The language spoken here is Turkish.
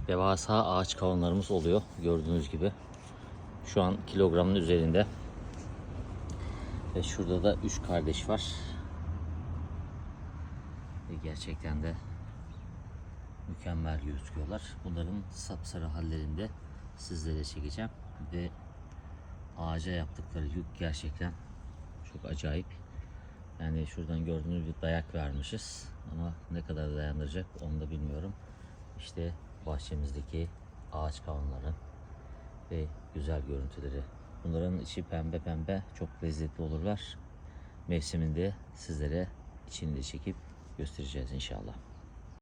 devasa ağaç kavunlarımız oluyor gördüğünüz gibi. Şu an kilogramın üzerinde. Ve şurada da 3 kardeş var. Ve gerçekten de mükemmel gözüküyorlar. Bunların sapsarı hallerinde sizlere çekeceğim. Ve ağaca yaptıkları yük gerçekten çok acayip. Yani şuradan gördüğünüz bir dayak vermişiz. Ama ne kadar dayanacak onu da bilmiyorum. İşte bahçemizdeki ağaç kavunları ve güzel görüntüleri. Bunların içi pembe pembe, çok lezzetli olurlar. Mevsiminde sizlere içini de çekip göstereceğiz inşallah.